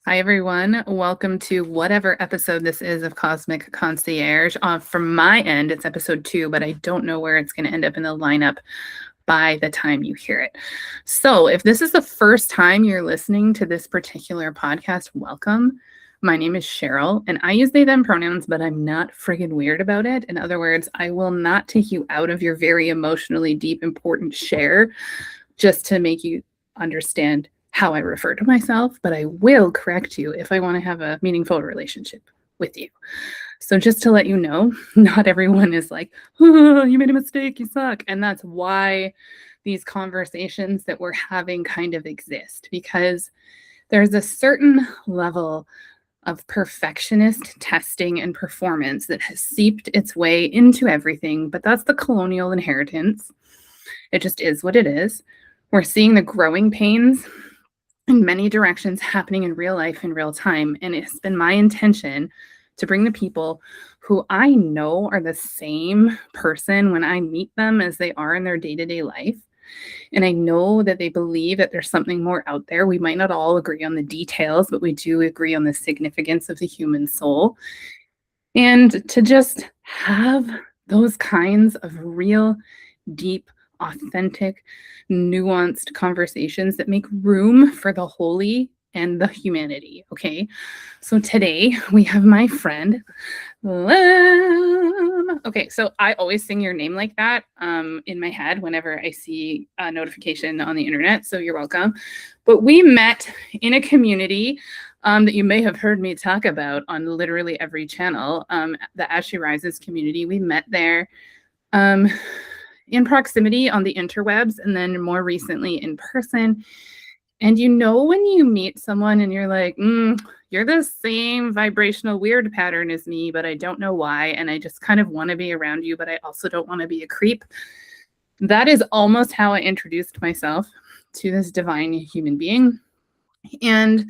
Hi, everyone. Welcome to whatever episode this is of Cosmic Concierge. From my end, it's episode 2, but I don't know where it's going to end up in the lineup by the time you hear it. So, if this is the first time you're listening to this particular podcast, welcome. My name is Cheryl, and I use they, them pronouns, but I'm not friggin' weird about it. In other words, I will not take you out of your very emotionally deep, important share just to make you understand how I refer to myself, but I will correct you if I want to have a meaningful relationship with you. So just to let you know, not everyone is like, oh, you made a mistake, you suck. And that's why these conversations that we're having kind of exist, because there's a certain level of perfectionist testing and performance that has seeped its way into everything, but that's the colonial inheritance. It just is what it is. We're seeing the growing pains in many directions happening in real life in real time. And it's been my intention to bring the people who I know are the same person when I meet them as they are in their day-to-day life. And I know that they believe that there's something more out there. We might not all agree on the details, but we do agree on the significance of the human soul. And to just have those kinds of real, deep, authentic, nuanced conversations that make room for the holy and the humanity. Okay. So today we have my friend, Lem. Okay. So I always sing your name like that in my head whenever I see a notification on the internet. So you're welcome. But we met in a community that you may have heard me talk about on literally every channel, the As She Rises community. We met there. In proximity on the interwebs, and then more recently in person. And you know when you meet someone and you're like, you're the same vibrational weird pattern as me, but I don't know why, and I just kind of want to be around you, but I also don't want to be a creep. That is almost how I introduced myself to this divine human being. And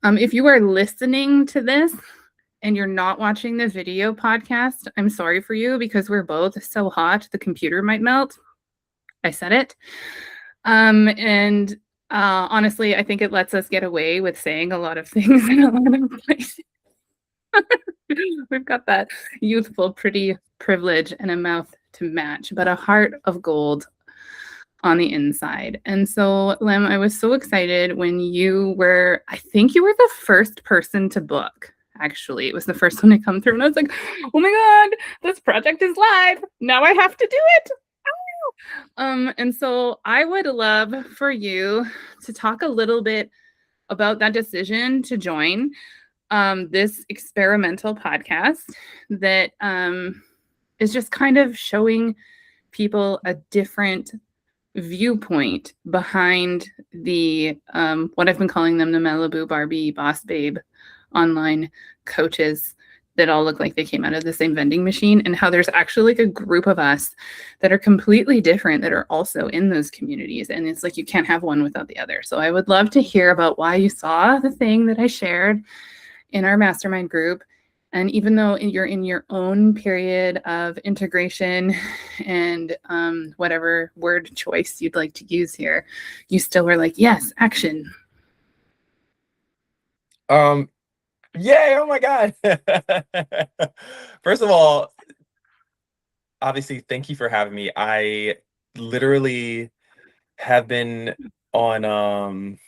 if you are listening to this and you're not watching the video podcast, I'm sorry for you because we're both so hot the computer might melt. I said it. And honestly, I think it lets us get away with saying a lot of things in a lot of places. We've got that youthful, pretty privilege and a mouth to match, but a heart of gold on the inside. And so, Lem, I was so excited when I think you were the first person to book. Actually, it was the first one to come through, and I was like, oh my God, this project is live. Now I have to do it. And so I would love for you to talk a little bit about that decision to join this experimental podcast that is just kind of showing people a different viewpoint behind the what I've been calling them, the Malibu Barbie Boss Babe online coaches that all look like they came out of the same vending machine, and how there's actually like a group of us that are completely different that are also in those communities, and it's like you can't have one without the other. So I would love to hear about why you saw the thing that I shared in our mastermind group. And even though you're in your own period of integration and whatever word choice you'd like to use here, you still were like, yes, action. Yay, oh my God. First of all, obviously, thank you for having me. I literally have been on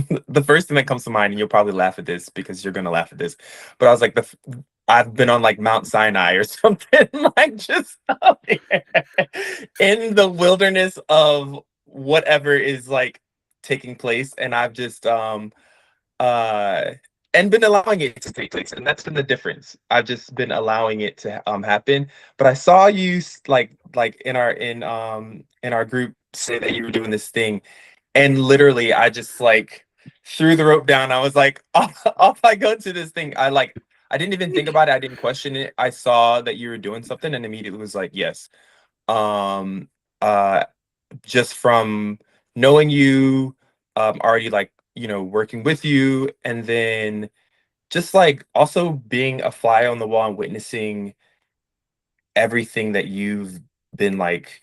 the first thing that comes to mind, and you'll probably laugh at this because you're gonna laugh at this, but I was like I've been on like Mount Sinai or something, like just up there in the wilderness of whatever is like taking place, and I've just uh and been allowing it to take place, and that's been the difference. I've just been allowing it to happen. But I saw you like in our group say that you were doing this thing, and literally I just like threw the rope down. I was like, off I go to this thing. I didn't even think about it. I didn't question it. I saw that you were doing something and immediately was like, yes. um uh just from knowing you, already like, working with you, and then just like also being a fly on the wall and witnessing everything that you've been like,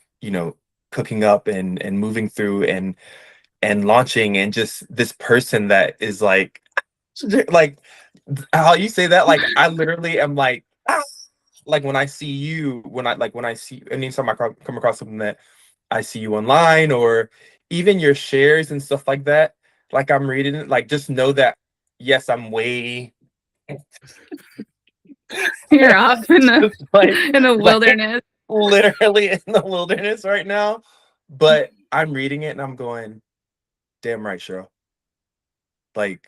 cooking up and moving through and launching, and just this person that is like Like how you say that, like I literally am like, ah! Like when I see you, when I see anytime I come across something that I see you online or even your shares and stuff like that, like I'm reading it, like just know that yes, I'm way You're off in the just like in the wilderness. literally in the wilderness right now. But I'm reading it and I'm going, damn right, Cheryl. Like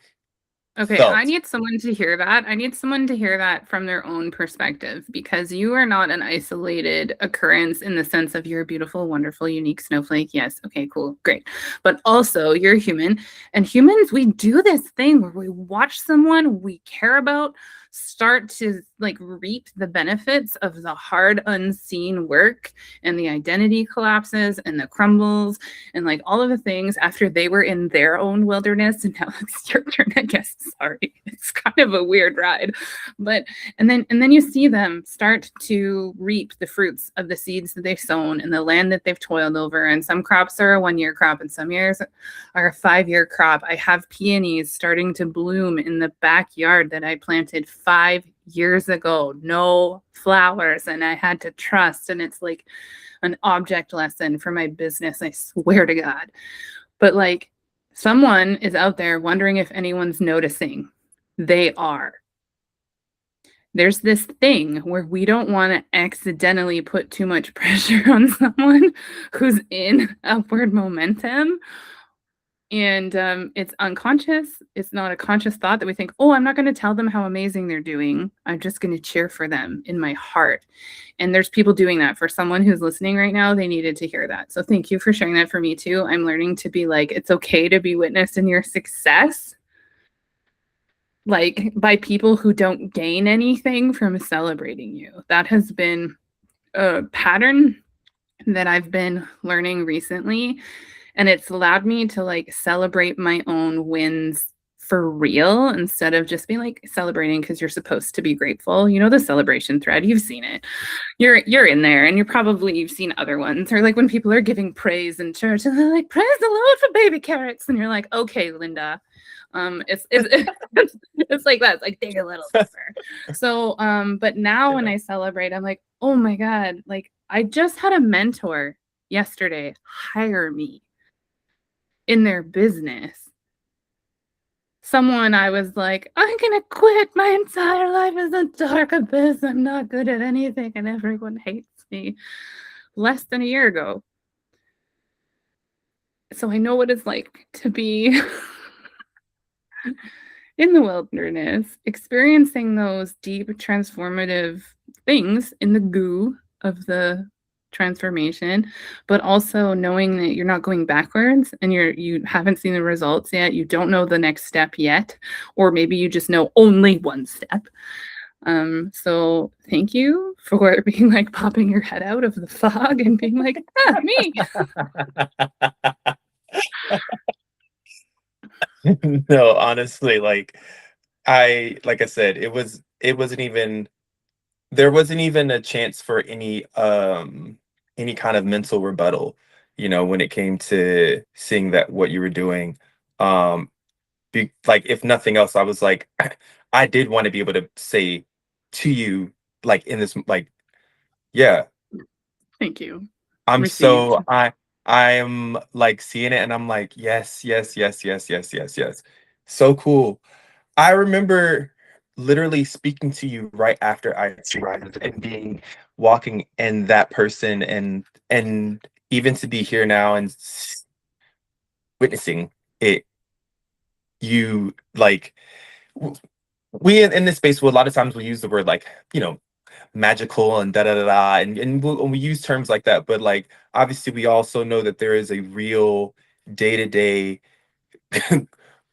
Okay, I felt. need someone to hear that. I need someone to hear that from their own perspective because you are not an isolated occurrence in the sense of you're a beautiful, wonderful, unique snowflake. Yes, okay, cool, great. But also, you're human. And humans, we do this thing where we watch someone we care about start to like reap the benefits of the hard, unseen work and the identity collapses and the crumbles and like all of the things after they were in their own wilderness and now it's your turn, I guess. Sorry, it's kind of a weird ride, but and then you see them start to reap the fruits of the seeds that they've sown and the land that they've toiled over. And some crops are a 1-year crop and some years are a 5-year crop. I have peonies starting to bloom in the backyard that I planted 5 years ago, no flowers, and I had to trust. And it's like an object lesson for my business, I swear to God. But like someone is out there wondering if anyone's noticing. They are. There's this thing where we don't want to accidentally put too much pressure on someone who's in upward momentum. And it's unconscious. It's not a conscious thought that we think, oh, I'm not going to tell them how amazing they're doing. I'm just going to cheer for them in my heart. And there's people doing that. For someone who's listening right now, they needed to hear that. So thank you for sharing that for me too. I'm learning to be like, it's okay to be witnessed in your success, like by people who don't gain anything from celebrating you. That has been a pattern that I've been learning recently. And it's allowed me to like celebrate my own wins for real instead of just being like celebrating because you're supposed to be grateful. You know, the celebration thread, you've seen it. You're in there and you've seen other ones. Or like when people are giving praise in church and they're like, praise the Lord for baby carrots. And you're like, okay, Linda. It's like that. It's like dig a little deeper. So but now when I celebrate, I'm like, oh my God, like I just had a mentor yesterday hire me in their business. Someone I was like, I'm gonna quit. My entire life is a dark abyss. I'm not good at anything and everyone hates me. Less than a year ago. So I know what it's like to be in the wilderness, experiencing those deep transformative things in the goo of the transformation, but also knowing that you're not going backwards and you haven't seen the results yet, you don't know the next step yet, or maybe you just know only one step. So thank you for being like popping your head out of the fog and being like, ah, me. No, honestly, like I said, it wasn't even there wasn't even a chance for any kind of mental rebuttal, when it came to seeing that what you were doing. Um like if nothing else, I was like I did want to be able to say to you, like in this, like, yeah, Thank you. I'm Received. so I'm like seeing it and I'm like, yes, yes, yes, yes, yes, yes, yes. So cool. I remember literally speaking to you right after I arrived and being walking in that person, and even to be here now and witnessing it, you like we in this space, well, a lot of times we use the word like, magical and da da da da, and we use terms like that, but like obviously we also know that there is a real day-to-day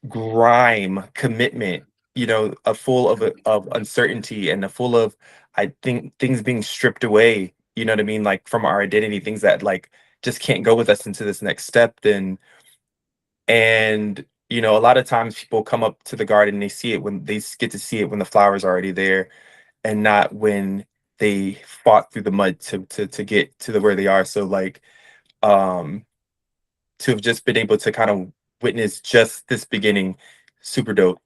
grime commitment, a full of uncertainty and a full of, I think, things being stripped away, you know what I mean, like from our identity, things that like just can't go with us into this next step. And a lot of times people come up to the garden and they see it when get to see it when the flowers are already there, and not when they fought through the mud to get to the where they are. So like, um to have just been able to kind of witness just this beginning, super dope.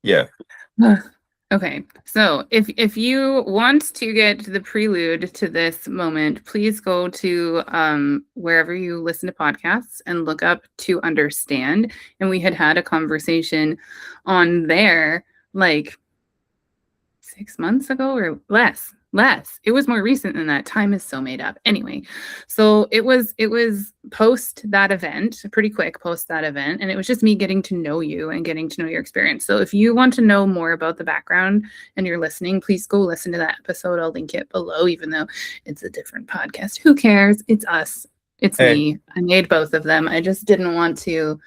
Yeah. Okay, so if you want to get the prelude to this moment, please go to wherever you listen to podcasts and look up To Understand. And we had a conversation on there like 6 months ago or less. It was more recent than that. Time is so made up. Anyway, so it was post that event, pretty quick post that event, and it was just me getting to know you and getting to know your experience. So if you want to know more about the background and you're listening, please go listen to that episode. I'll link it below, even though it's a different podcast. Who cares? It's us. It's Hey. me. I made both of them. I just didn't want to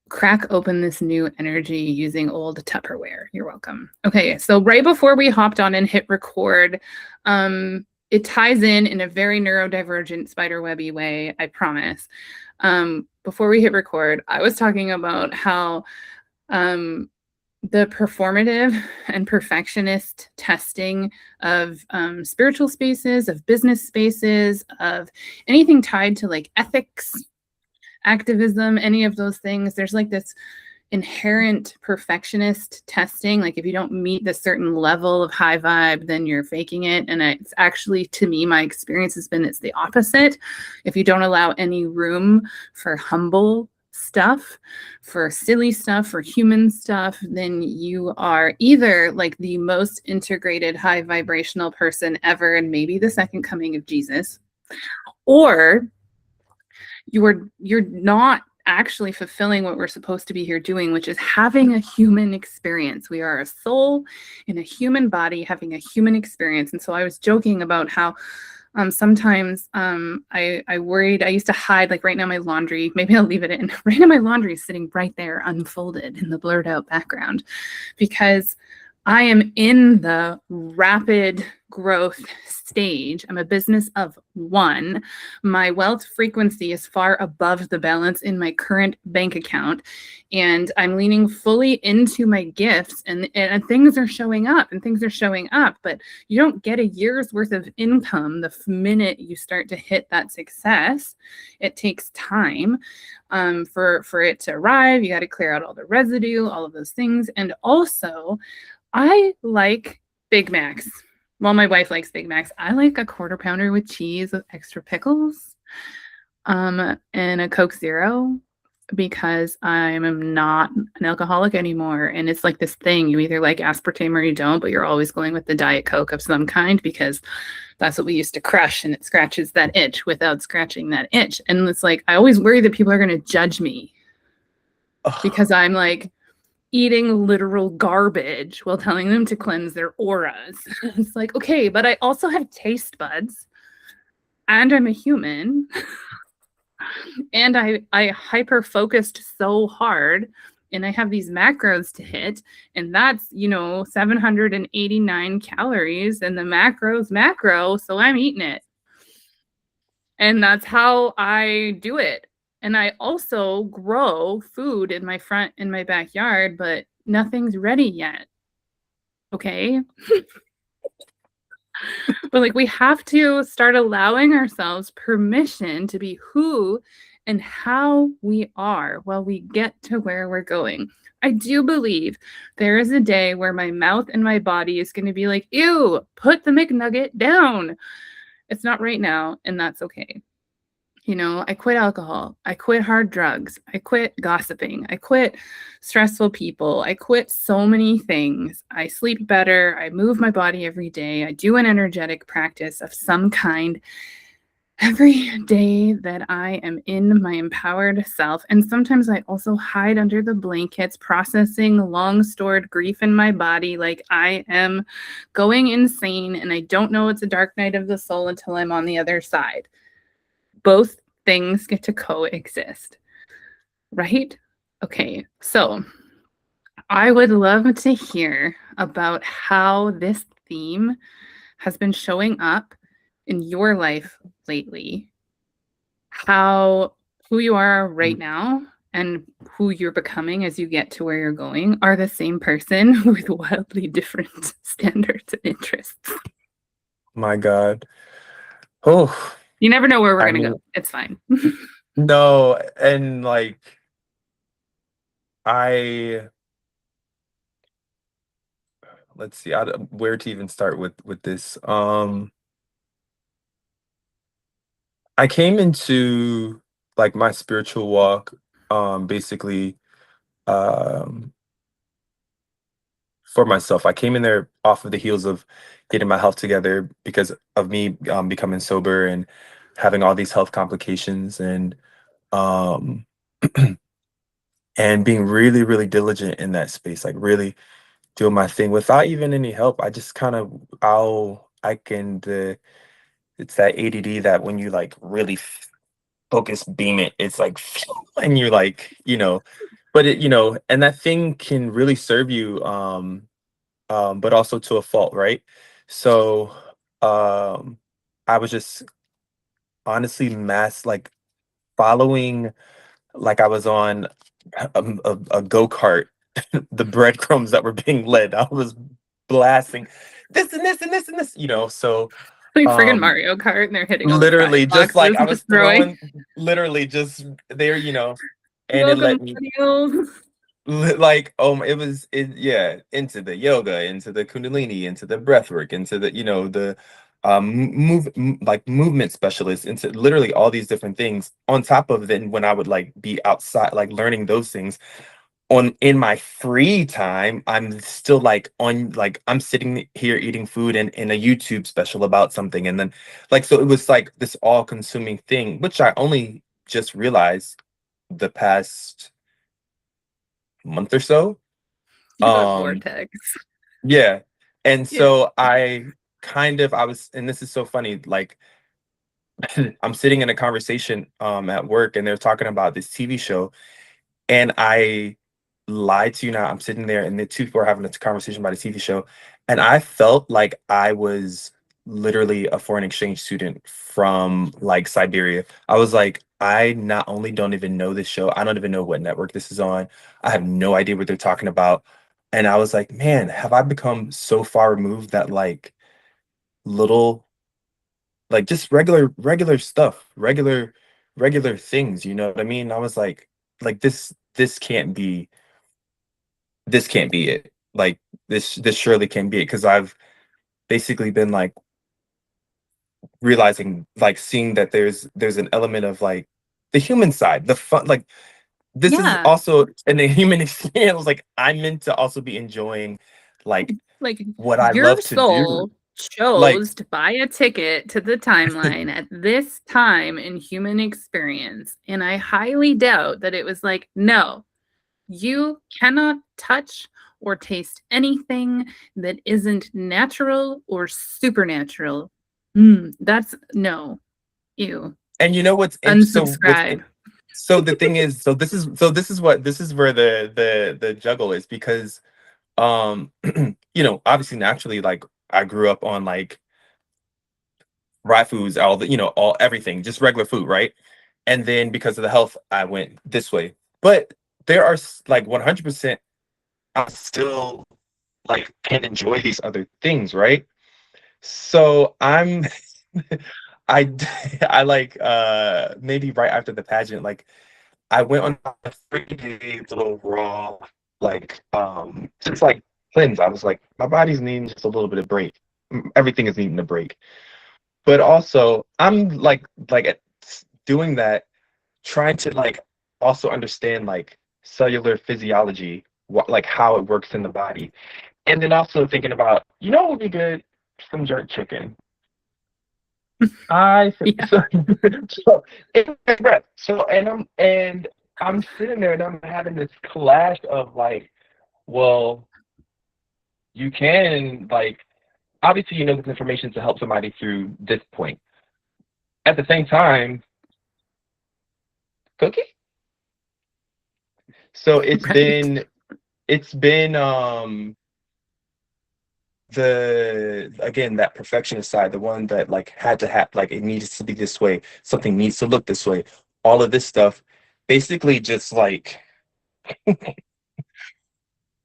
crack open this new energy using old Tupperware. You're welcome. Okay, so right before we hopped on and hit record, it ties in a very neurodivergent spiderwebby way, I promise. Before we hit record, I was talking about how the performative and perfectionist testing of spiritual spaces, of business spaces, of anything tied to like ethics, activism, any of those things, there's like this inherent perfectionist testing. Like if you don't meet the certain level of high vibe, then you're faking it. And it's actually, to me, my experience has been it's the opposite. If you don't allow any room for humble stuff, for silly stuff, for human stuff, then you are either like the most integrated high vibrational person ever and maybe the second coming of Jesus, or you're not actually fulfilling what we're supposed to be here doing, which is having a human experience. We are a soul in a human body having a human experience. And so I was joking about how sometimes I worried. I used to hide, like right now my laundry, maybe I'll leave it in, right now my laundry is sitting right there unfolded in the blurred out background because I am in the rapid growth stage. I'm a business of one. My wealth frequency is far above the balance in my current bank account. And I'm leaning fully into my gifts and things are showing up but you don't get a year's worth of income the minute you start to hit that success. It takes time for it to arrive. You got to clear out all the residue, all of those things. And also, I like Big Macs. Well, my wife likes Big Macs. I like a quarter pounder with cheese with extra pickles, and a Coke Zero because I'm not an alcoholic anymore. And it's like this thing. You either like aspartame or you don't, but you're always going with the Diet Coke of some kind because that's what we used to crush and it scratches that itch without scratching that itch. And it's like, I always worry that people are going to judge me because I'm like, eating literal garbage while telling them to cleanse their auras. It's like, okay, but I also have taste buds and I'm a human and I hyper focused so hard and I have these macros to hit and that's, 789 calories and the macro, so I'm eating it. And that's how I do it. And I also grow food in my backyard, but nothing's ready yet. Okay. But like we have to start allowing ourselves permission to be who and how we are while we get to where we're going. I do believe there is a day where my mouth and my body is going to be like, ew, put the McNugget down. It's not right now, and that's okay. I quit alcohol. I quit hard drugs. I quit gossiping. I quit stressful people. I quit so many things. I sleep better. I move my body every day. I do an energetic practice of some kind every day that I am in my empowered self. And sometimes I also hide under the blankets, processing long stored grief in my body. Like I am going insane and I don't know it's a dark night of the soul until I'm on the other side. Both things get to coexist, right? Okay, so I would love to hear about how this theme has been showing up in your life lately, who you are right now and who you're becoming as you get to where you're going are the same person with wildly different standards and interests. My God. Oh, you never know where we're going to go. It's fine. No, and like I let's see where to even start with this. I came into like my spiritual walk basically um for myself. I came in there off of the heels of getting my health together because of me becoming sober and having all these health complications um and being really, really diligent in that space, like really doing my thing without even any help. I just kind of I can the it's that ADD that when you like really focus beam it, it's like and you're like, but and that thing can really serve you but also to a fault, right? So um I was just honestly like following like I was on a go-kart, the breadcrumbs that were being led. I was blasting this and this and this and this, so Like friggin' um Mario Kart, and they're hitting all the prize literally just like boxes I and was destroying. throwing literally just there, and it Welcome, let me millennials. like yeah, into the yoga, into the kundalini, into the breathwork, into the the like movement specialist, into literally all these different things on top of then when I would like be outside like learning those things on in my free time. I'm still like on like I'm sitting here eating food and in a YouTube special about something, and then like so it was like this all consuming thing, which I only just realized the past month or so. The um vortex. yeah, and Yeah. so I was, and this is so funny, like I'm sitting in a conversation at work and they're talking about this TV show, and I lied to you not. I'm sitting there and the two people are having a conversation about a TV show, and I felt like I was literally a foreign exchange student from like Siberia. I was like, I not only don't even know this show, I don't even know what network this is on. I have no idea what they're talking about. And I was like, man, have I become so far removed that like little like just regular stuff, regular things, you know what I mean? I was like this can't be it. Like this surely can't be it, because I've basically been like realizing, like seeing that there's an element of like the human side, the fun, like this is Yeah. also in the human experience. Like I'm meant to also be enjoying like Like what I your love to do. soul Like, chose to buy a ticket to the timeline at this time in human experience. And I highly doubt that it was like, no, you cannot touch or taste anything that isn't natural or supernatural. That's no. Ew. and you know Unsubscribe. so the thing is, this is where the juggle is, because obviously naturally, like I grew up on like raw foods, all the all everything, just regular food, right? And then because of the health, I went this way. But there are like 100%, I still like can enjoy these other things, right? So I I like maybe right after the pageant, like I went on a 3 day little raw, like just like cleanse. I was like, my body's needing just a little bit of break. Everything is needing a break. But also I'm doing that, trying to like also understand like cellular physiology, like how it works in the body. And then also thinking about, what would be good? Some jerk chicken. I Yeah. so, so it's my breath. So and I'm sitting there and I'm having this clash of like, well, you can like obviously this information to help somebody through this point. At the same time, cookie. So Right. it's been the again, that perfectionist side, the one that like had to have, like it needs to be this way, something needs to look this way, all of this stuff basically just like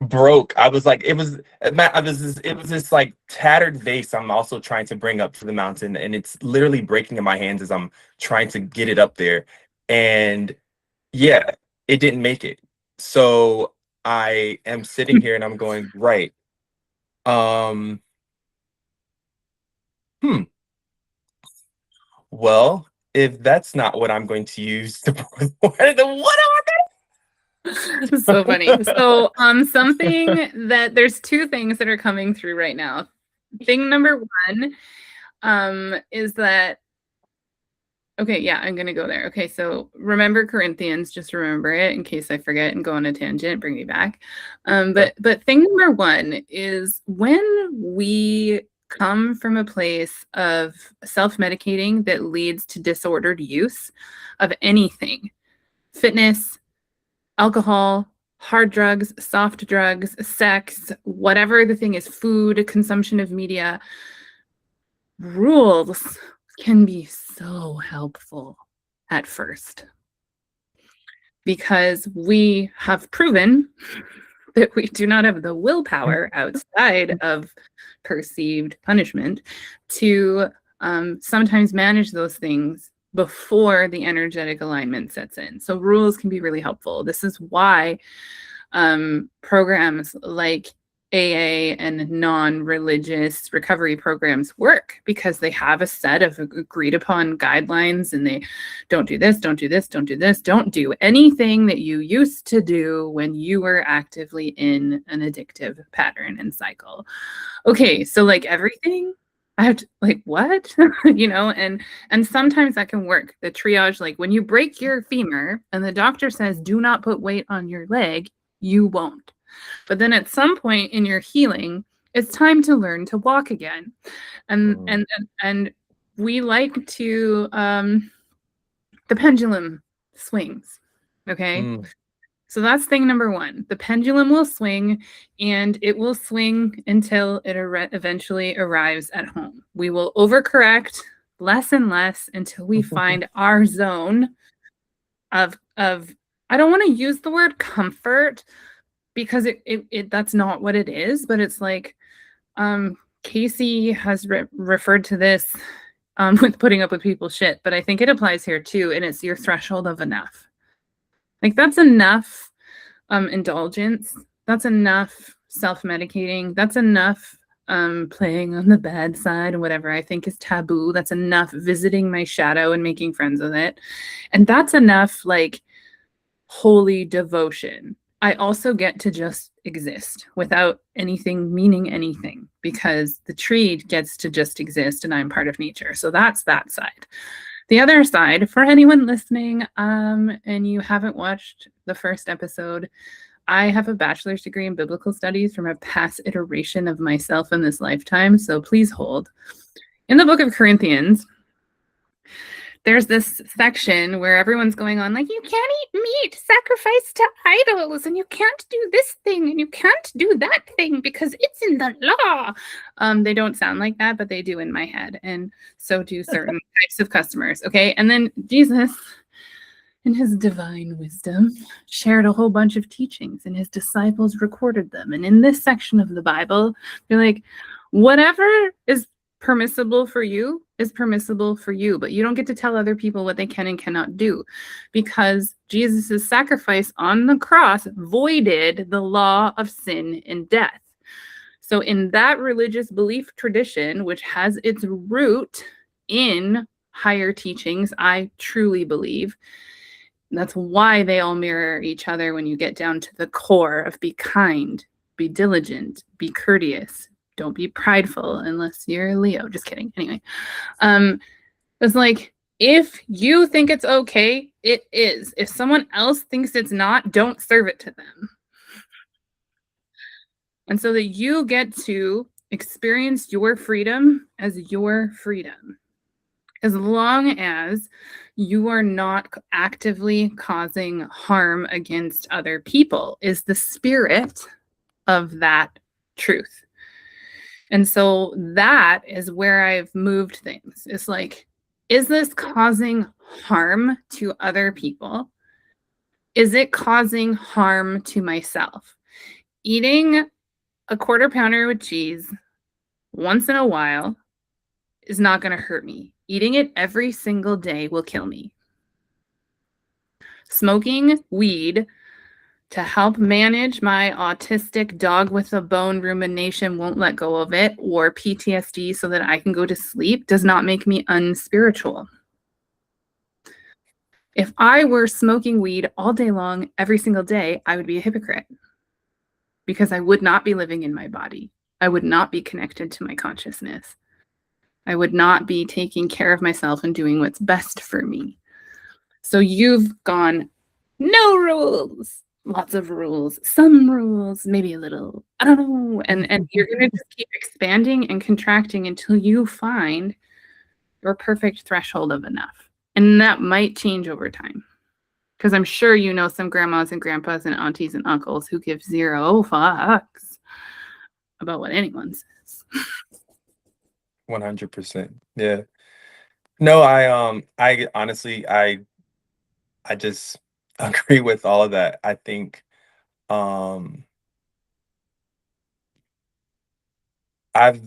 broke. I was like, it was this like tattered vase I'm also trying to bring up to the mountain, and it's literally breaking in my hands as I'm trying to get it up there. And yeah, it didn't make it. So I am sitting here and I'm going, right. Um, hmm. Well, if that's not what I'm going to use to pour the water, then what So am funny. I So, something that there's two things that are coming through right now. Thing number one, is that, okay, yeah, I'm gonna go there. Okay, so remember Corinthians, just remember it in case I forget and go on a tangent, bring me back. But thing number one is when we come from a place of self-medicating that leads to disordered use of anything, fitness, alcohol, hard drugs, soft drugs, sex, whatever the thing is, food, consumption of media, rules can be so helpful at first because we have proven that we do not have the willpower outside of perceived punishment to sometimes manage those things before the energetic alignment sets in. So rules can be really helpful. This is why programs like AA and non-religious recovery programs work, because they have a set of agreed upon guidelines, and they don't do this, don't do this, don't do this, don't do anything that you used to do when you were actively in an addictive pattern and cycle. Okay, so like everything, I have to, like, what? You know, and sometimes that can work. The triage, like when you break your femur and the doctor says do not put weight on your leg, you won't. But then at some point in your healing, it's time to learn to walk again. And we like to the pendulum swings. Okay. Mm. So that's thing number one. The pendulum will swing, and it will swing until it eventually arrives at home. We will overcorrect less and less until we find our zone of I don't want to use the word comfort, because it that's not what it is, but it's like Casey has referred to this with putting up with people's shit, but I think it applies here too, and it's your threshold of enough. Like that's enough indulgence, that's enough self-medicating, that's enough playing on the bad side and whatever I think is taboo, that's enough visiting my shadow and making friends with it, and that's enough like holy devotion. I also get to just exist without anything meaning anything, because the tree gets to just exist and I'm part of nature. So that's that side. The other side, for anyone listening, and you haven't watched the first episode, I have a bachelor's degree in biblical studies from a past iteration of myself in this lifetime. So please hold. In the book of Corinthians, there's this section where everyone's going on like, you can't eat meat sacrificed to idols, and you can't do this thing, and you can't do that thing because it's in the law. They don't sound like that, but they do in my head, and so do certain types of customers. Okay, and then Jesus, in his divine wisdom, shared a whole bunch of teachings, and his disciples recorded them. And in this section of the Bible, they're like, whatever is permissible for you is permissible for you, but you don't get to tell other people what they can and cannot do, because Jesus's sacrifice on the cross voided the law of sin and death. So in that religious belief tradition, which has its root in higher teachings, I truly believe that's why they all mirror each other when you get down to the core of be kind, be diligent, be courteous, don't be prideful unless you're a Leo. Just kidding. Anyway, it's like, if you think it's okay, it is. If someone else thinks it's not, don't serve it to them. And so that you get to experience your freedom as your freedom, as long as you are not actively causing harm against other people, is the spirit of that truth. And so that is where I've moved things. It's like, is this causing harm to other people? Is it causing harm to myself? Eating a quarter pounder with cheese once in a while is not going to hurt me. Eating it every single day will kill me. Smoking weed to help manage my autistic dog with a bone rumination won't let go of it, or PTSD so that I can go to sleep, does not make me unspiritual. If I were smoking weed all day long, every single day, I would be a hypocrite because I would not be living in my body. I would not be connected to my consciousness. I would not be taking care of myself and doing what's best for me. So you've gone, no rules, lots of rules, some rules, maybe a little, I don't know. And you're going to just keep expanding and contracting until you find your perfect threshold of enough. And that might change over time. Because I'm sure you know some grandmas and grandpas and aunties and uncles who give zero fucks about what anyone says. 100%. Yeah. No, I honestly, I just agree with all of that. I think, um, I've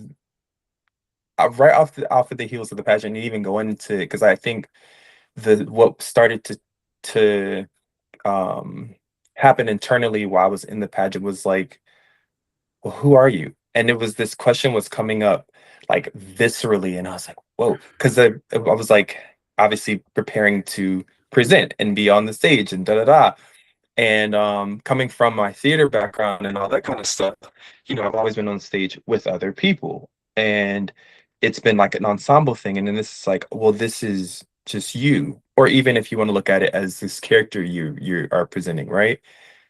right off of the heels of the pageant, and even going into it, because I think what started to um happen internally while I was in the pageant was like, well, who are you? And it was this question was coming up like viscerally, and I was like, whoa, because I was like obviously preparing to present and be on the stage and da da da. And coming from my theater background and all that kind of stuff, I've always been on stage with other people. And it's been like an ensemble thing. And then this is like, well, this is just you. Or even if you want to look at it as this character you are presenting, right?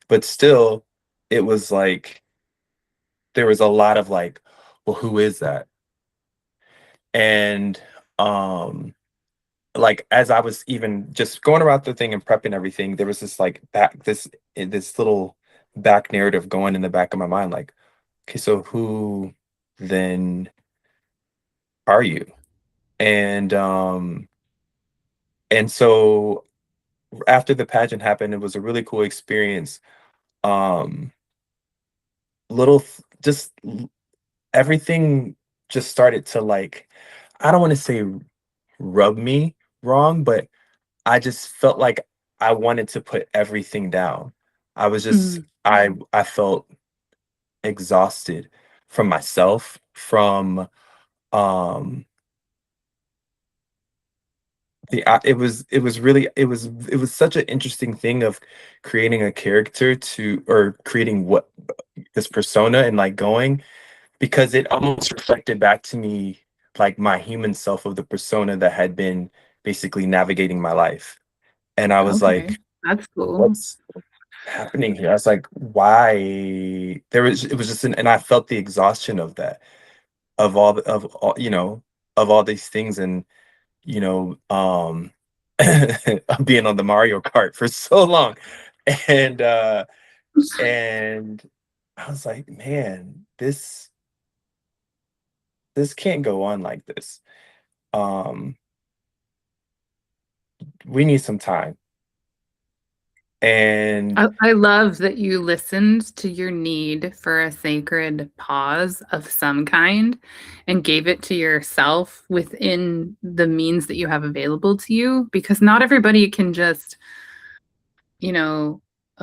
But still, it was like there was a lot of like, well, who is that? And like as I was even just going around the thing and prepping everything, there was this like this little back narrative going in the back of my mind, like, okay, so who then are you? And so after the pageant happened, it was a really cool experience. Um just everything just started to like, I don't want to say rub me wrong, but I just felt like I wanted to put everything down. I was just Mm. I felt exhausted from myself, from um it was such an interesting thing of creating a character to or creating what this persona and like going, because it almost reflected back to me like my human self of the persona that had been basically navigating my life. And I was Okay, like, that's cool. what's happening here? I was like, why? It was just and I felt the exhaustion of that, of all, of all these things. And, you know, um, being on the Mario Kart for so long. And, and I was like, man, this can't go on like this. Um, we need some time. And I love that you listened to your need for a sacred pause of some kind and gave it to yourself within the means that you have available to you, because not everybody can just,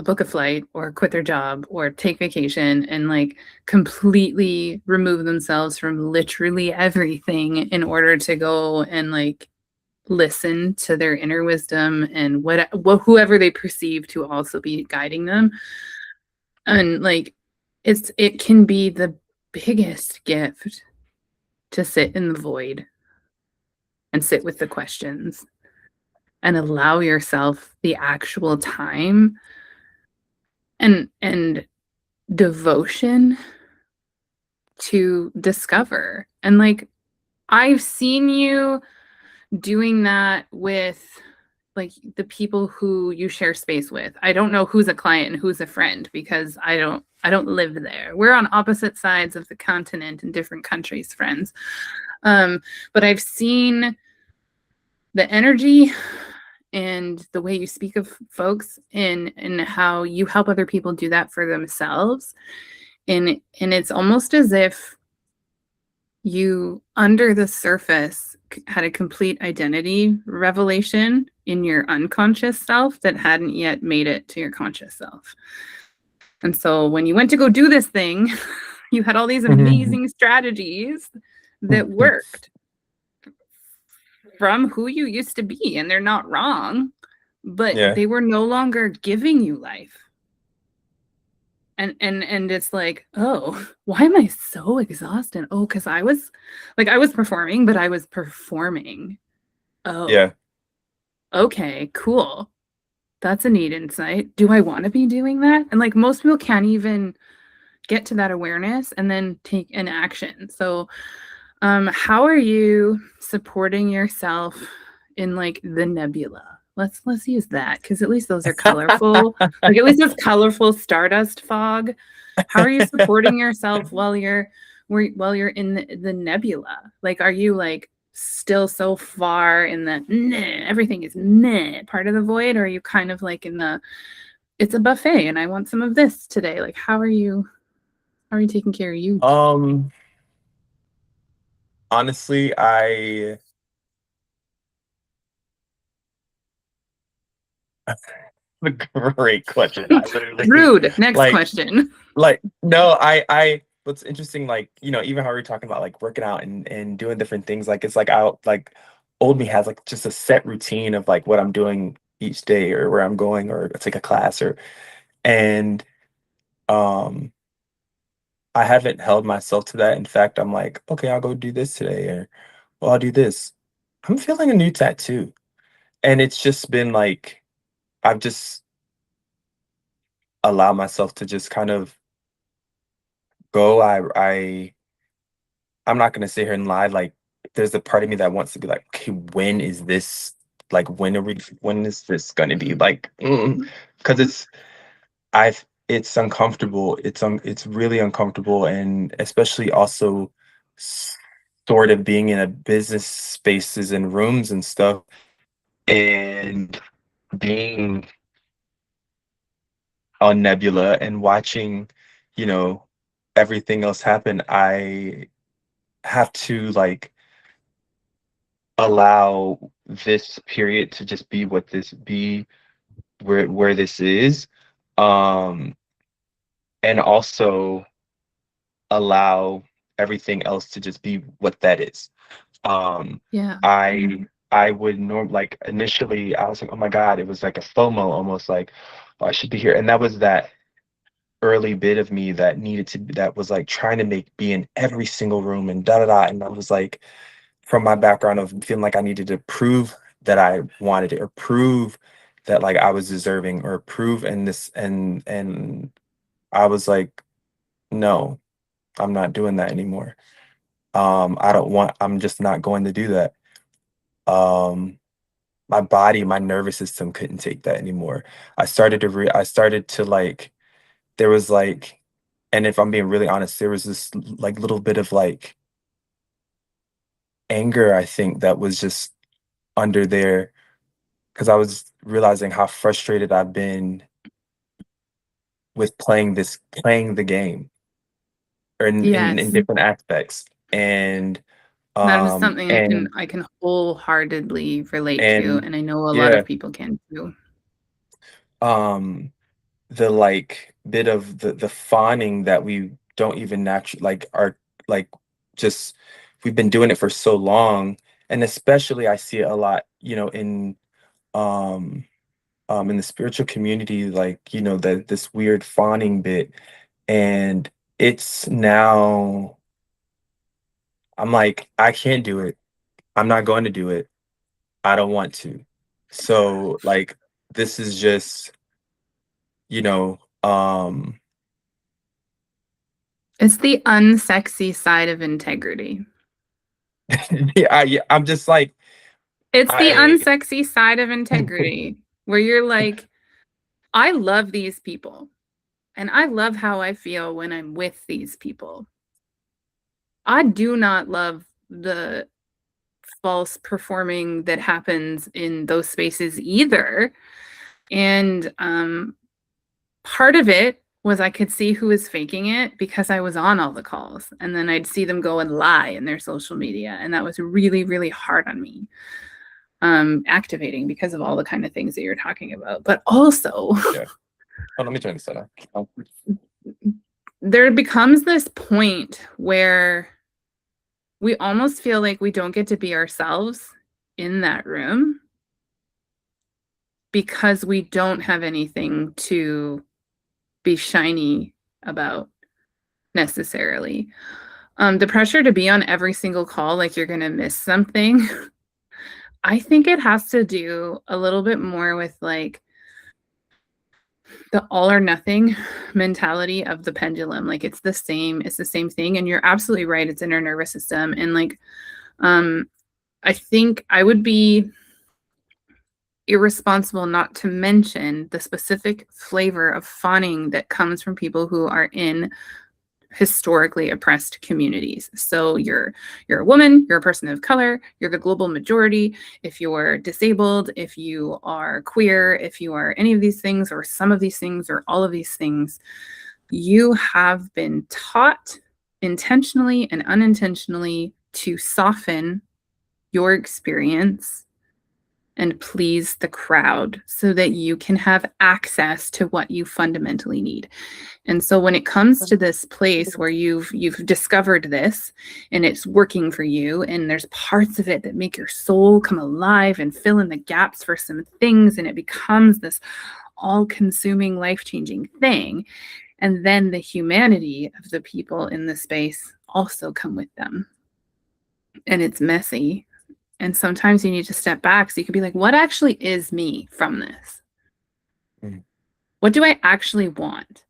book a flight or quit their job or take vacation and like completely remove themselves from literally everything in order to go and like listen to their inner wisdom and what whoever they perceive to also be guiding them. And like it can be the biggest gift to sit in the void and sit with the questions and allow yourself the actual time and devotion to discover. And like I've seen you doing that with like the people who you share space with. I don't know who's a client and who's a friend because I don't live there. We're on opposite sides of the continent in different countries, friends. But I've seen the energy and the way you speak of folks and how you help other people do that for themselves. And it's almost as if you under the surface had a complete identity revelation in your unconscious self that hadn't yet made it to your conscious self. And so when you went to go do this thing, you had all these amazing strategies that worked from who you used to be, and they're not wrong, but Yeah. they were no longer giving you life. And it's like, oh, why am I so exhausted? Oh, because I was performing, but I was performing. Oh, Yeah. okay, cool. That's a neat insight. Do I want to be doing that? And like most people can't even get to that awareness and then take an action. So how are you supporting yourself in like the nebula? Let's use that, because at least those are colorful. Like at least it's colorful stardust fog. How are you supporting yourself while you're in the nebula? Like, are you like still so far in the everything is part of the void, or are you kind of like in the it's a buffet and I want some of this today? Like, how are you taking care of you? Honestly, a great question. I literally Rude. Next like question. no, what's interesting, like, even how we're talking about like working out and doing different things, like it's like out like old me has like just a set routine of like what I'm doing each day or where I'm going or it's like a class and um I haven't held myself to that. In fact, I'm like, okay, I'll go do this today or well, I'll do this. I'm feeling a new tattoo. And it's just been like I've just allowed myself to just kind of go. I'm not gonna sit here and lie. Like, there's a part of me that wants to be like, okay, when is this? Like, when is this gonna be? Like, because it's uncomfortable. It's really uncomfortable, and especially also sort of being in a business spaces and rooms and stuff, and being on Nebula and watching, you know, everything else happen. I have to like allow this period to just be what this be where this is um and also allow everything else to just be what that is. Yeah. I would like initially I was like, oh my God, it was like a FOMO almost like, oh, I should be here. And that was that early bit of me that needed to that was like trying to be in every single room and da da da. And I was like, from my background of feeling like I needed to prove that I wanted it or prove that like I was deserving or prove and this and I was like, no, I'm not doing that anymore. I'm just not going to do that. Um my body, my nervous system couldn't take that anymore. I started to like there was like and if I'm being really honest, there was this like little bit of like anger, I think, that was just under there because I was realizing how frustrated I've been with playing the game or in Yes. different aspects. And That is something and I can wholeheartedly relate to, and and I know a lot yeah, of people can too. um the like bit of the fawning that we don't even naturally like are like just we've been doing it for so long. And especially I see it a lot, um in the spiritual community, like, that this weird fawning bit. And it's now I'm like, I can't do it. I'm not going to do it. I don't want to. So like this is just, you know, um It's the unsexy side of integrity. yeah, I'm just like It's the I unsexy side of integrity where you're like, I love these people and I love how I feel when I'm with these people. I do not love the false performing that happens in those spaces either. And part of it was I could see who was faking it because I was on all the calls, and then I'd see them go and lie in their social media, and that was really, really hard on me. Activating because of all the kind of things that you're talking about. But also, Yeah. Oh, let me turn this on. Oh. There becomes this point where we almost feel like we don't get to be ourselves in that room because we don't have anything to be shiny about necessarily. The pressure to be on every single call like you're going to miss something, I think it has to do a little bit more with like the all or nothing mentality of the pendulum. Like it's the same thing. And you're absolutely right. It's in our nervous system. And like, I think I would be irresponsible not to mention the specific flavor of fawning that comes from people who are in historically oppressed communities. So you're a woman, you're a person of color, you're the global majority. If you're disabled, if you are queer, if you are any of these things or some of these things or all of these things, you have been taught intentionally and unintentionally to soften your experience and please the crowd so that you can have access to what you fundamentally need. And so when it comes to this place where you've discovered this and it's working for you, and there's parts of it that make your soul come alive and fill in the gaps for some things, and it becomes this all-consuming, life-changing thing, and then the humanity of the people in the space also come with them. And it's messy. And sometimes you need to step back so you can be like, what actually is me from this? What do I actually want?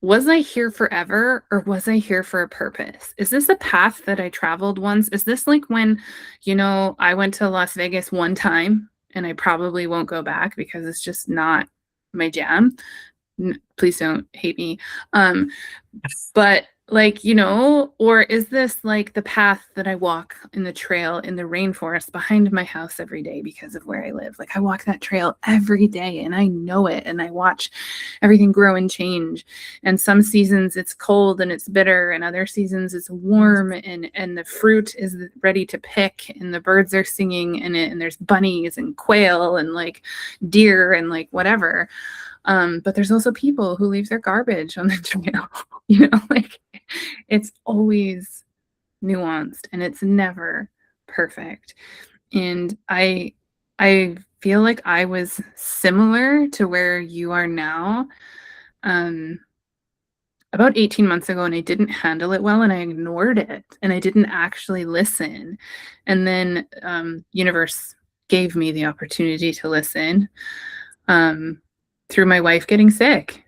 Was I here forever, or was I here for a purpose? Is this a path that I traveled once? Is this like when, I went to Las Vegas one time and I probably won't go back because it's just not my jam. Please don't hate me. But like, or is this like the path that I walk in the trail in the rainforest behind my house every day because of where I live? Like I walk that trail every day and I know it, and I watch everything grow and change. And some seasons it's cold and it's bitter, and other seasons it's warm and the fruit is ready to pick and the birds are singing in it, and there's bunnies and quail and like deer and like whatever. But there's also people who leave their garbage on the trail, like it's always nuanced and it's never perfect. And I feel like I was similar to where you are now, about 18 months ago, and I didn't handle it well, and I ignored it and I didn't actually listen. And then, universe gave me the opportunity to listen, through my wife getting sick.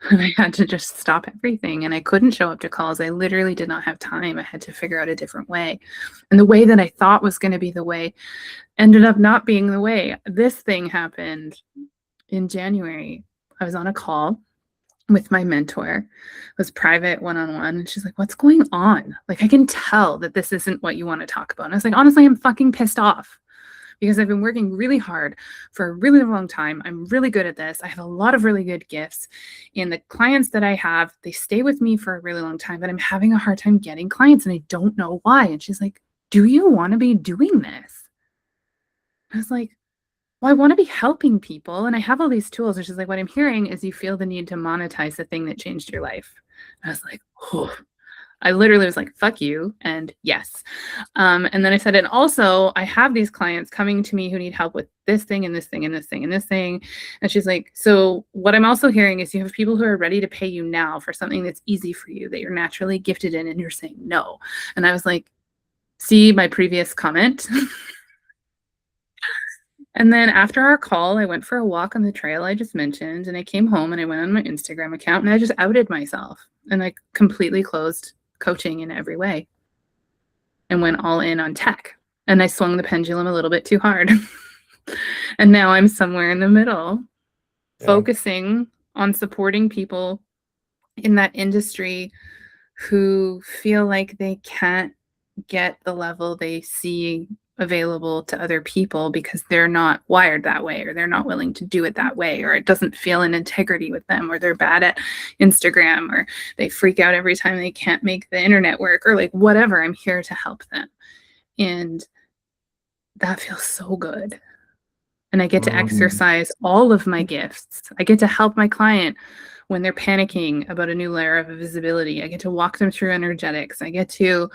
And I had to just stop everything, and I couldn't show up to calls. I literally did not have time. I had to figure out a different way. And the way that I thought was going to be the way ended up not being the way. This thing happened in January. I was on a call with my mentor. It was private one-on-one. And she's like, what's going on? Like, I can tell that this isn't what you want to talk about. And I was like, honestly, I'm fucking pissed off, because I've been working really hard for a really long time. I'm really good at this. I have a lot of really good gifts. And the clients that I have, they stay with me for a really long time, but I'm having a hard time getting clients and I don't know why. And she's like, do you want to be doing this? I was like, well, I want to be helping people and I have all these tools. And she's like, what I'm hearing is you feel the need to monetize the thing that changed your life. And I was like, oh. I literally was like, fuck you, and yes. And then I said, and also I have these clients coming to me who need help with this thing and this thing and this thing and this thing. And she's like, so what I'm also hearing is you have people who are ready to pay you now for something that's easy for you, that you're naturally gifted in, and you're saying no. And I was like, see my previous comment? And then after our call, I went for a walk on the trail I just mentioned, and I came home and I went on my Instagram account and I just outed myself, and I completely closed coaching in every way and went all in on tech. And I swung the pendulum a little bit too hard. And now I'm somewhere in the middle, focusing on supporting people in that industry who feel like they can't get the level they see available to other people because they're not wired that way, or they're not willing to do it that way, or it doesn't feel in integrity with them, or they're bad at Instagram, or they freak out every time they can't make the internet work, or like whatever. I'm here to help them. And that feels so good. And I get to exercise all of my gifts. I get to help my client when they're panicking about a new layer of visibility. I get to walk them through energetics. I get to,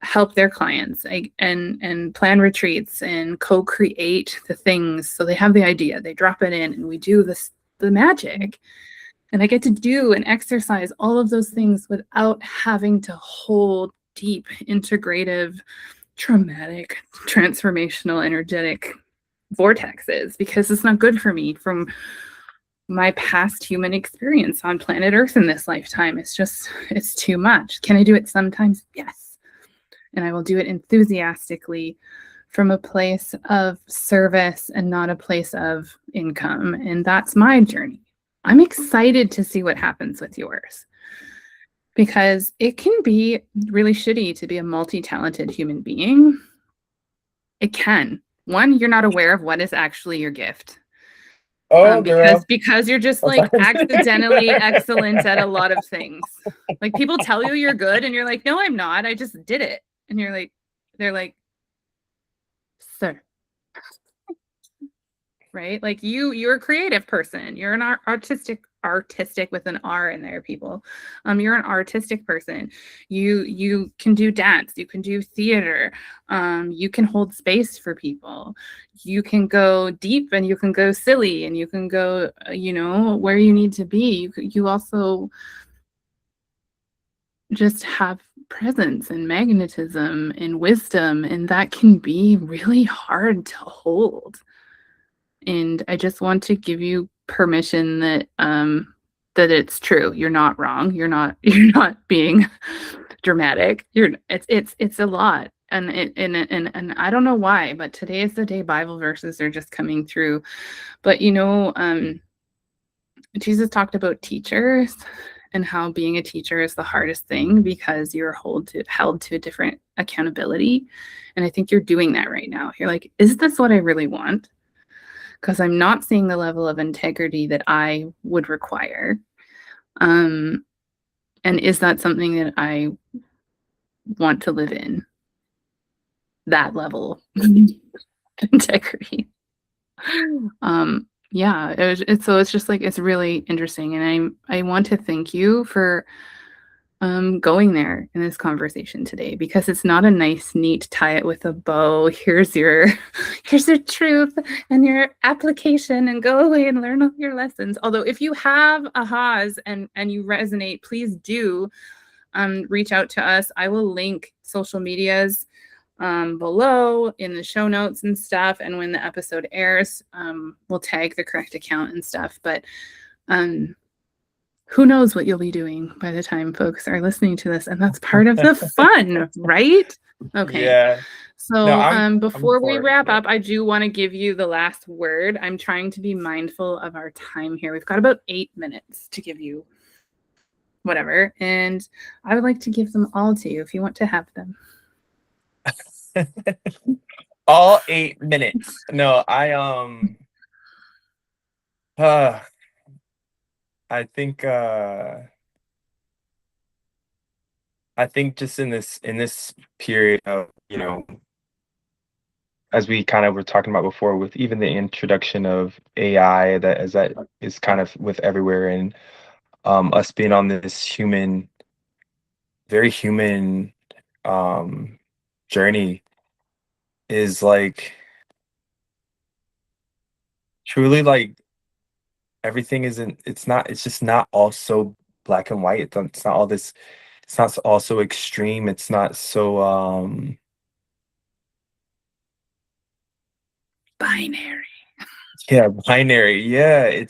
help their clients and plan retreats and co-create the things. So they have the idea, they drop it in, and we do the magic. And I get to do and exercise all of those things without having to hold deep, integrative, traumatic, transformational, energetic vortexes, because it's not good for me from my past human experience on planet Earth in this lifetime. It's too much. Can I do it sometimes? Yes. And I will do it enthusiastically from a place of service and not a place of income. And that's my journey. I'm excited to see what happens with yours, because it can be really shitty to be a multi-talented human being. It can. One, you're not aware of what is actually your gift. Oh, because you're just like accidentally excellent at a lot of things. Like, people tell you you're good and you're like, no, I'm not. I just did it. And they're like, sir. Right? Like you're a creative person. You're an artistic with an R in there, people. You're an artistic person. You can do dance, you can do theater, you can hold space for people. You can go deep and you can go silly and you can go, where you need to be. You also just have presence and magnetism and wisdom, and that can be really hard to hold. And I just want to give you permission that that it's true. You're not wrong. You're not being dramatic. It's a lot. And I don't know why, but today is the day Bible verses are just coming through. But Jesus talked about teachers and how being a teacher is the hardest thing, because you're held to a different accountability. And I think you're doing that right now. You're like, is this what I really want? Because I'm not seeing the level of integrity that I would require. And is that something that I want to live in? That level of integrity. It's just like, it's really interesting. And I want to thank you for going there in this conversation today, because it's not a nice, neat, tie it with a bow. Here's your truth and your application, and go away and learn all your lessons. Although if you have ahas and you resonate, please do reach out to us. I will link social medias below in the show notes and stuff. And when the episode airs, we'll tag the correct account and stuff. But who knows what you'll be doing by the time folks are listening to this, and that's part of the fun, right? Okay. Yeah. So No, before we wrap yeah. up, I do want to give you the last word. I'm trying to be mindful of our time here. We've got about 8 minutes to give you whatever, and I would like to give them all to you if you want to have them. All 8 minutes. No, I think just in this period of, as we kind of were talking about before, with even the introduction of AI, that is kind of with everywhere, and us being on this very human journey, is like truly like everything it's just not all so black and white. It's not all this, it's not all so extreme. It's not so Binary. yeah, binary. Yeah,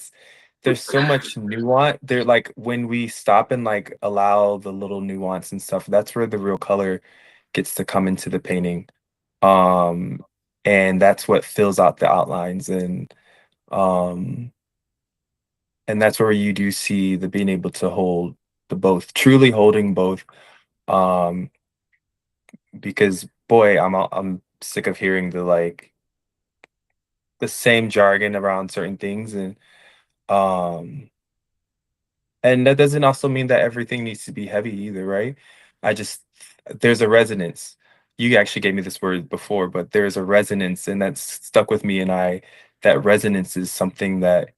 there's so much nuance there. Like, when we stop and like allow the little nuance and stuff, that's where the real color gets to come into the painting. Um and that's what fills out the outlines, um and that's where you do see the being able to hold the both, truly holding both. um because boy, I'm sick of hearing the same jargon around certain things, um and that doesn't also mean that everything needs to be heavy either, right? I just there's a resonance. You actually gave me this word before, but there's a resonance, and that's stuck with me, and I that resonance is something that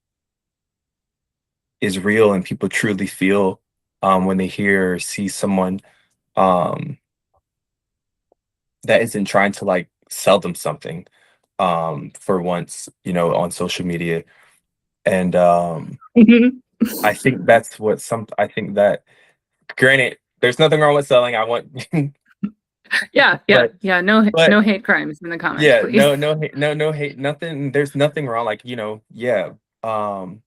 is real and people truly feel when they hear or see someone um that isn't trying to like sell them something for once, on social media. And I think that's what I think that, granted, there's nothing wrong with selling. I want Yeah, but no hate crimes in the comments, yeah, please. no hate, nothing. There's nothing wrong, like, yeah. Um,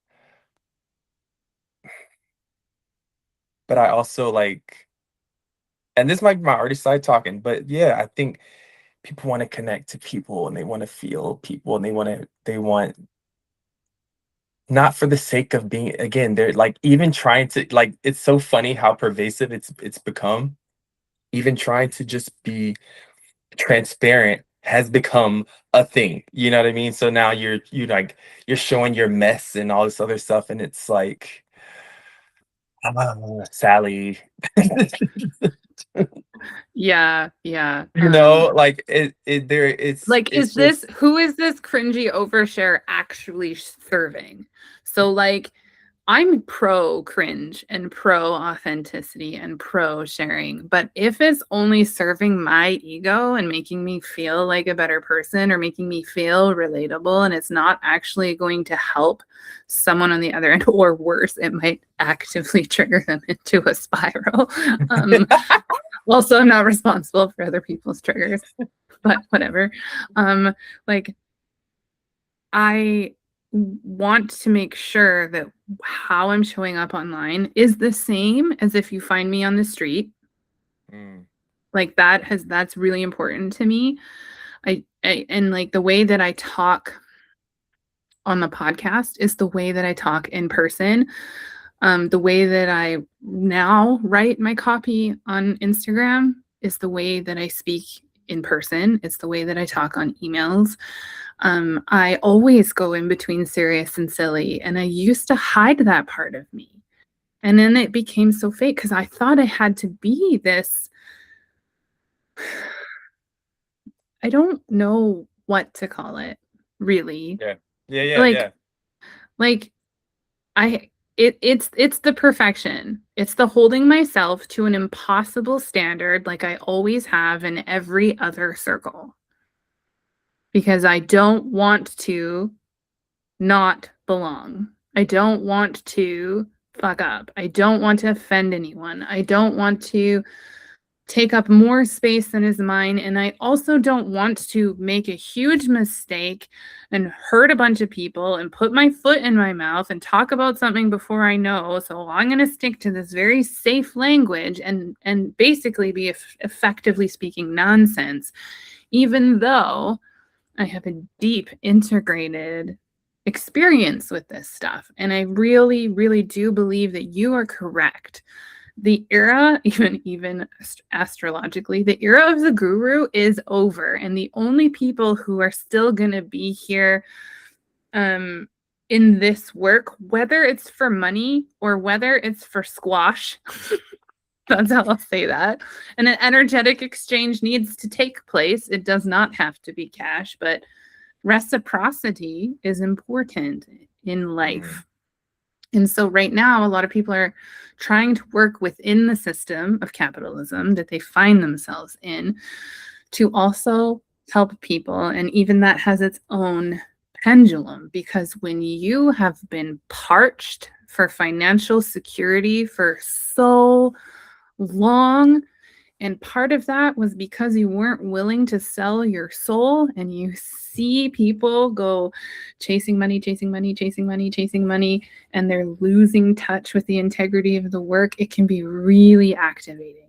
but I also like, and this might be my artist side talking, but yeah, I think people want to connect to people and they want to feel people and they want not for the sake of being, again, they're like even trying to like, it's so funny how pervasive it's become. Even trying to just be transparent has become a thing. You know what I mean? So now you're showing your mess and all this other stuff, and it's like, Sally. Yeah, yeah. Like it there Like, it's just who is this cringy overshare actually serving? So, like, I'm pro cringe and pro authenticity and pro sharing. But if it's only serving my ego and making me feel like a better person or making me feel relatable, and it's not actually going to help someone on the other end, or worse, it might actively trigger them into a spiral. Also, I'm not responsible for other people's triggers, but whatever. Like, I want to make sure that how I'm showing up online is the same as if you find me on the street. Mm, Like, that's really important to me. And like the way that I talk on the podcast is the way that I talk in person. The way that I now write my copy on Instagram is the way that I speak in person. It's the way that I talk on emails. I always go in between serious and silly, and I used to hide that part of me. And then it became so fake because I thought I had to be this. I don't know what to call it, really. yeah. Yeah. Like, Yeah. like it's the perfection. It's the holding myself to an impossible standard like I always have in every other circle. Because I don't want to not belong. I don't want to fuck up. I don't want to offend anyone. I don't want to take up more space than is mine. And I also don't want to make a huge mistake and hurt a bunch of people and put my foot in my mouth and talk about something before I know. So I'm going to stick to this very safe language and basically be effectively speaking nonsense, even though I have a deep integrated experience with this stuff. And I really, really do believe that you are correct. The era, even astrologically, the era of the guru is over. And the only people who are still going to be here in this work, whether it's for money or whether it's for squash, that's how I'll say that. And an energetic exchange needs to take place. It does not have to be cash, but reciprocity is important in life. And so right now, a lot of people are trying to work within the system of capitalism that they find themselves in to also help people. And even that has its own pendulum, because when you have been parched for financial security for so long, and part of that was because you weren't willing to sell your soul, and you see people go chasing money, chasing money, chasing money, chasing money, and they're losing touch with the integrity of the work, it can be really activating.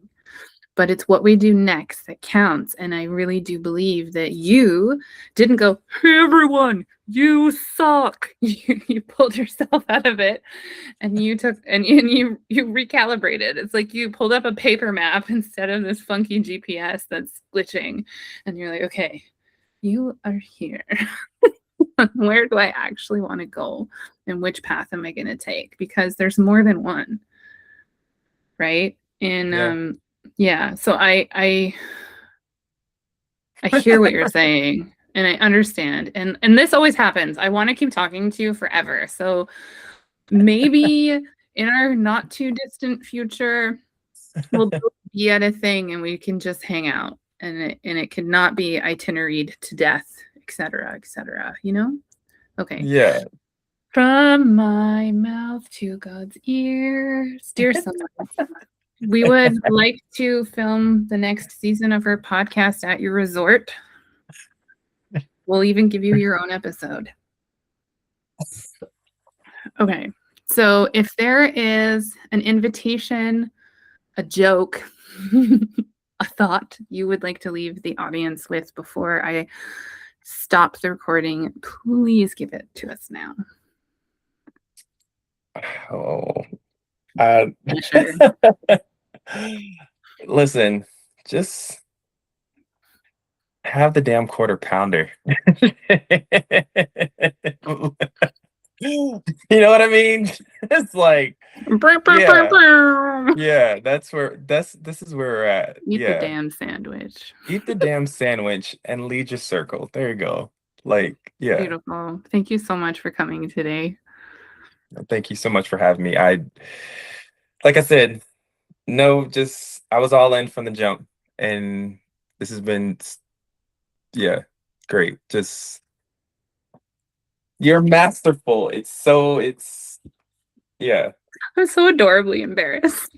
But it's what we do next that counts. And I really do believe that you didn't go, hey, everyone, you suck. You pulled yourself out of it, and you took and you recalibrated. It's like you pulled up a paper map instead of this funky GPS that's glitching, and you're like, okay, you are here. Where do I actually want to go? And which path am I going to take? Because there's more than one. Right. And yeah. So I hear what you're saying and I understand. And this always happens. I want to keep talking to you forever. So maybe in our not too distant future, we'll be at a thing and we can just hang out and it could not be itineraried to death, etc., etc., you know? Okay. Yeah. From my mouth to God's ears, dear someone. We would like to film the next season of our podcast at your resort. We'll even give you your own episode. Okay. So if there is an invitation, a joke, a thought you would like to leave the audience with before I stop the recording, please give it to us now. Oh. Sure. Listen, just have the damn quarter pounder. You know what I mean? It's like, yeah, this is where we're at. Eat the Yeah. damn sandwich. Eat the damn sandwich and lead your circle. There you go. Like, yeah. Beautiful. Thank you so much for coming today. Thank you so much for having me. Like I said, I was all in from the jump, and this has been, yeah, great. Just, you're masterful. Yeah. I'm so adorably embarrassed.